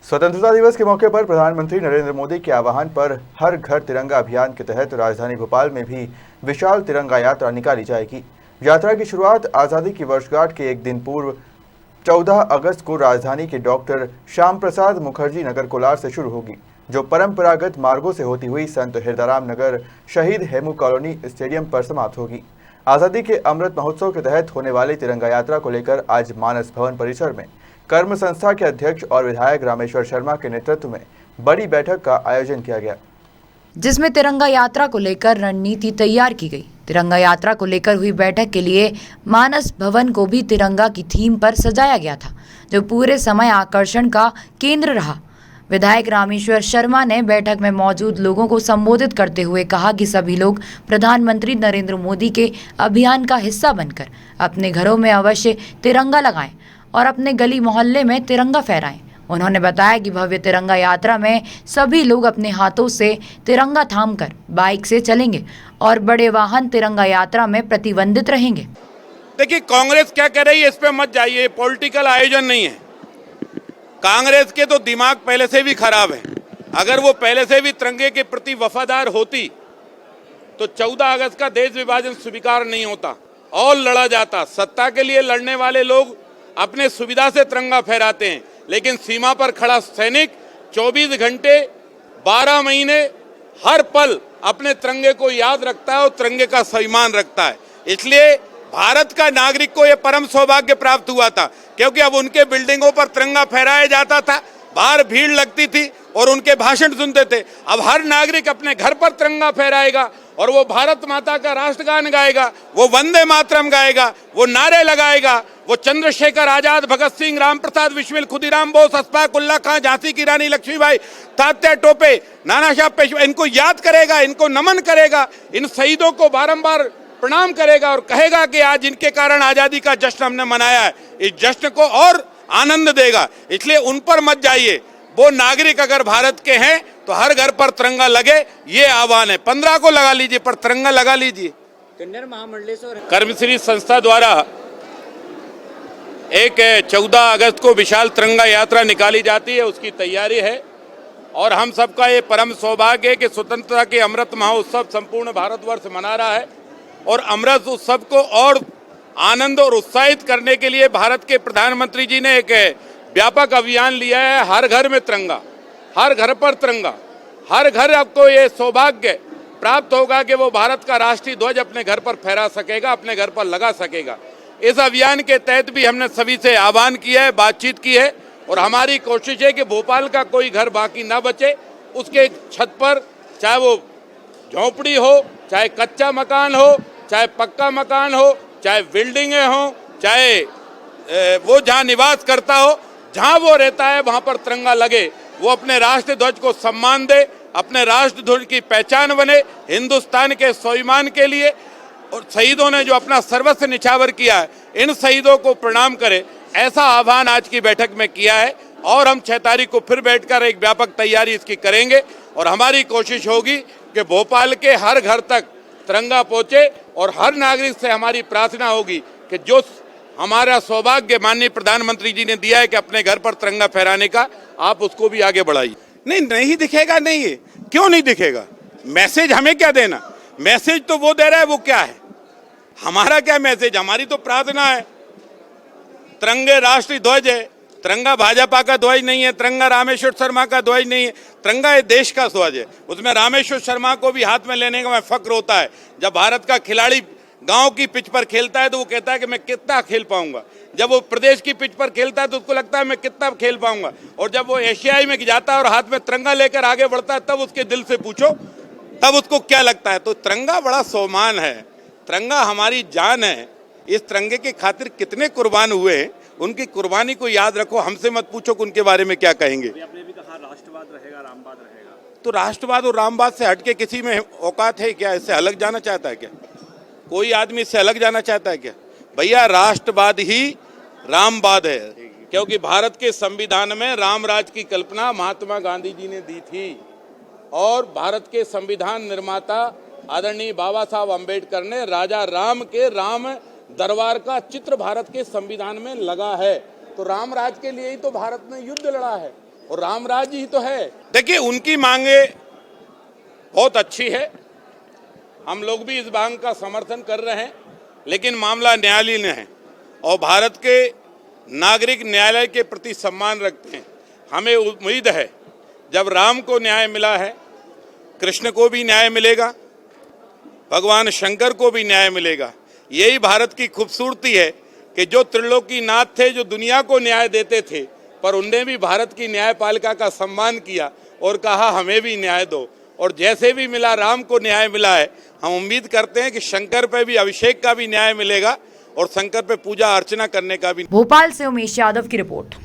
स्वतंत्रता दिवस के मौके पर प्रधानमंत्री नरेंद्र मोदी के आह्वान पर हर घर तिरंगा अभियान के तहत राजधानी भोपाल में भी विशाल तिरंगा यात्रा निकाली जाएगी। यात्रा की शुरुआत आज़ादी की वर्षगांठ के एक दिन पूर्व 14 अगस्त को राजधानी के डॉक्टर श्याम प्रसाद मुखर्जी नगर कोलार से शुरू होगी, जो परंपरागत मार्गों से होती हुई संत हिरदाराम नगर शहीद हेमू कॉलोनी स्टेडियम पर समाप्त होगी। आज़ादी के अमृत महोत्सव के तहत होने वाली तिरंगा यात्रा को लेकर आज मानस भवन परिसर में कर्म संस्था के अध्यक्ष और विधायक रामेश्वर शर्मा के नेतृत्व में बड़ी बैठक का आयोजन किया गया, जिसमें तिरंगा यात्रा को लेकर रणनीति तैयार की गई। तिरंगा यात्रा को लेकर हुई बैठक के लिए मानस भवन को भी तिरंगा की थीम पर सजाया गया था, जो पूरे समय आकर्षण का केंद्र रहा। विधायक रामेश्वर शर्मा ने बैठक में मौजूद लोगों को संबोधित करते हुए कहा कि सभी लोग प्रधानमंत्री नरेंद्र मोदी के अभियान का हिस्सा बनकर अपने घरों में अवश्य तिरंगा लगाएं और अपने गली मोहल्ले में तिरंगा फहराएं। उन्होंने बताया कि भव्य तिरंगा यात्रा में सभी लोग अपने हाथों से तिरंगा थामकर बाइक से चलेंगे और बड़े वाहन तिरंगा यात्रा में प्रतिबंधित रहेंगे। देखिए, कांग्रेस क्या कह रही है इस पे मत जाइए, पॉलिटिकल आयोजन नहीं है। कांग्रेस के तो दिमाग पहले से भी खराब है। अगर वो पहले से भी तिरंगे के प्रति वफादार होती तो 14 अगस्त का देश विभाजन स्वीकार नहीं होता और लड़ा जाता। सत्ता के लिए लड़ने वाले लोग अपने सुविधा से तिरंगा फहराते हैं, लेकिन सीमा पर खड़ा सैनिक 24 घंटे 12 महीने हर पल अपने तिरंगे को याद रखता है और तिरंगे का सम्मान रखता है। इसलिए भारत का नागरिक को यह परम सौभाग्य प्राप्त हुआ था, क्योंकि अब उनके बिल्डिंगों पर तिरंगा फहराया जाता था, बाहर भीड़ लगती थी और उनके भाषण सुनते थे। अब हर नागरिक अपने घर पर तिरंगा फहराएगा और वो भारत माता का राष्ट्रगान गाएगा, वो वंदे मातरम गाएगा, वो नारे लगाएगा, वो चंद्रशेखर आजाद, भगत सिंह, राम प्रसाद बिस्मिल, खुदीराम बोस, अशफाक उल्लाह खां, झांसी की रानी लक्ष्मीबाई, तात्या टोपे, नाना साहब पेशवा, इनको याद करेगा, इनको नमन करेगा, इन शहीदों को बारंबार प्रणाम करेगा और कहेगा कि आज इनके कारण आजादी का जश्न हमने मनाया है। इस जश्न को और आनंद देगा। इसलिए उन पर मत जाइए। वो नागरिक अगर भारत के हैं तो हर घर पर तिरंगा लगे, ये आह्वान है। 15 को लगा लीजिए, पर तिरंगा लगा लीजिए। कन्नड़ महामंडलेश्वर कर्मश्री संस्था द्वारा एक 14 अगस्त को विशाल तिरंगा यात्रा निकाली जाती है, उसकी तैयारी है। और हम सबका ये परम सौभाग्य है कि स्वतंत्रता के अमृत महोत्सव संपूर्ण भारतवर्ष मना रहा है और अमृत उत्सव को और आनंद और उत्साहित करने के लिए भारत के प्रधानमंत्री जी ने एक व्यापक अभियान लिया है। हर घर में तिरंगा, हर घर पर तिरंगा, हर घर आपको ये सौभाग्य प्राप्त होगा कि वो भारत का राष्ट्रीय ध्वज अपने घर पर फहरा सकेगा, अपने घर पर लगा सकेगा। इस अभियान के तहत भी हमने सभी से आह्वान किया है, बातचीत की है और हमारी कोशिश है कि भोपाल का कोई घर बाकी ना बचे। उसके छत पर, चाहे वो झोंपड़ी हो, चाहे कच्चा मकान हो, चाहे पक्का मकान हो, चाहे बिल्डिंगें हो, चाहे वो जहाँ निवास करता हो, जहाँ वो रहता है वहाँ पर तिरंगा लगे। वो अपने राष्ट्र ध्वज को सम्मान दे, अपने राष्ट्र ध्वज की पहचान बने हिंदुस्तान के स्वाभिमान के लिए। और शहीदों ने जो अपना सर्वस्व निछावर किया है, इन शहीदों को प्रणाम करे, ऐसा आह्वान आज की बैठक में किया है। और हम 6 तारीख को फिर बैठकर एक व्यापक तैयारी इसकी करेंगे और हमारी कोशिश होगी कि भोपाल के हर घर तक तिरंगा पहुँचे। और हर नागरिक से हमारी प्रार्थना होगी कि जो हमारा सौभाग्य माननीय प्रधानमंत्री जी ने दिया है कि अपने घर पर तिरंगा फहराने का, आप उसको भी आगे बढ़ाइए। नहीं दिखेगा, नहीं है, क्यों नहीं दिखेगा? मैसेज हमें क्या देना? मैसेज तो वो दे रहा है, वो क्या है? हमारा क्या मैसेज? हमारी तो प्रार्थना है। तिरंगे राष्ट्रीय ध्वज है, तिरंगा भाजपा का ध्वज नहीं है, तिरंगा रामेश्वर शर्मा का ध्वज नहीं है, तिरंगा ये देश का ध्वज है। उसमें रामेश्वर शर्मा को भी हाथ में लेने का मैं फक्र होता है। जब भारत का खिलाड़ी गांव की पिच पर खेलता है तो वो कहता है कि मैं कितना खेल पाऊंगा। जब वो प्रदेश की पिच पर खेलता है तो उसको लगता है मैं कितना खेल पाऊंगा। और जब वो एशियाई में जाता है और हाथ में तिरंगा लेकर आगे बढ़ता है, तब उसके दिल से पूछो, तब उसको क्या लगता है। तो तिरंगा बड़ा स्वाभिमान है, तिरंगा हमारी जान है। इस तिरंगे की खातिर कितने कुर्बान हुए हैं, उनकी कुर्बानी को याद रखो। हमसे मत पूछो कि उनके बारे में क्या कहेंगे। आपने भी कहा राष्ट्रवाद रहेगा, रामवाद रहेगा, तो राष्ट्रवाद और रामवाद से हटके किसी में औकात है क्या? इससे अलग जाना चाहता है क्या कोई आदमी? इससे अलग जाना चाहता है क्या? भैया, राष्ट्रवाद ही रामवाद है, क्योंकि भारत के संविधान में राम राज की कल्पना महात्मा गांधी जी ने दी थी और भारत के संविधान निर्माता आदरणीय बाबा साहब अम्बेडकर ने राजा राम के राम दरबार का चित्र भारत के संविधान में लगा है। तो राम राज के लिए ही तो भारत ने युद्ध लड़ा है। और रामराज ही तो है। देखिए, उनकी मांगे बहुत अच्छी है, हम लोग भी इस मांग का समर्थन कर रहे हैं, लेकिन मामला न्यायालयीन है और भारत के नागरिक न्यायालय के प्रति सम्मान रखते हैं। हमें उम्मीद है जब राम को न्याय मिला है, कृष्ण को भी न्याय मिलेगा, भगवान शंकर को भी न्याय मिलेगा। यही भारत की खूबसूरती है कि जो त्रिलोकीनाथ थे, जो दुनिया को न्याय देते थे, पर उनने भी भारत की न्यायपालिका का सम्मान किया और कहा हमें भी न्याय दो। और जैसे भी मिला, राम को न्याय मिला है, हम उम्मीद करते हैं कि शंकर पे भी अभिषेक का भी न्याय मिलेगा और शंकर पे पूजा अर्चना करने का भी। भोपाल से उमेश यादव की रिपोर्ट।